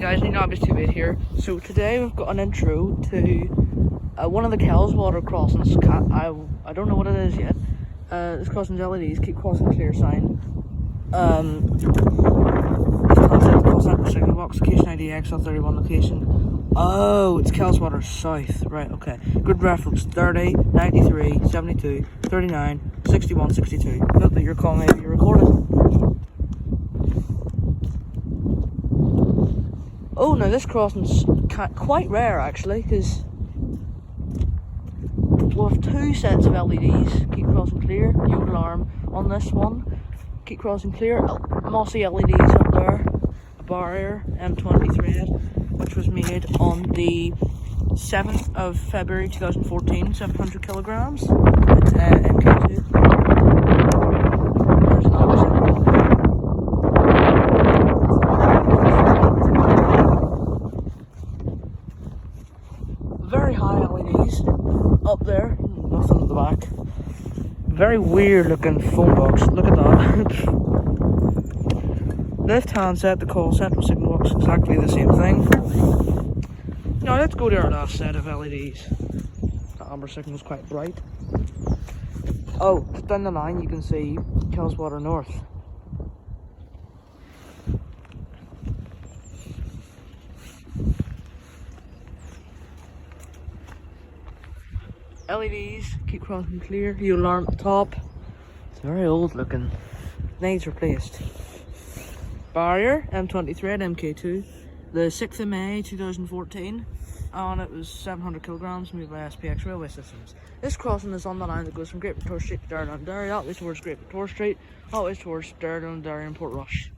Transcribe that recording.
guys, you know obviously wait here. So today we've got an intro to one of the Kellswater crossings. I don't know what it is yet. This crossing's LEDs, keep crossing clear sign. This concept cross out signal box, location ID XL31 location. Oh, it's Kellswater South. Right, okay. Good reference 30, 93, 72, 39, 61, 62. Note that you're calling maybe you're recording. Oh, now this crossing's quite rare actually, because we'll have two sets of LEDs, keep crossing clear, new alarm on this one, keep crossing clear, mossy LEDs up there, a barrier, M20 thread, which was made on the 7th of February 2014, 700 kilograms, MK2. There's another signal. Very high LEDs up there, nothing at the back. Very weird looking phone box, look at that. Left hand set, the call set with signal box, exactly the same thing. Now let's go to our last set of LEDs. The amber signal is quite bright. Oh, down the line you can see Kellswater North. LEDs, keep crossing clear, new alarm at the top. It's very old looking, needs replaced. Barrier, M20 thread, MK2. The 6th of May 2014, and it was 700 kilograms made by SPX Railway Systems. This crossing is on the line that goes from Great Victoria Street to Derry, that way towards Great Victoria Street, that way towards Derry and Portrush.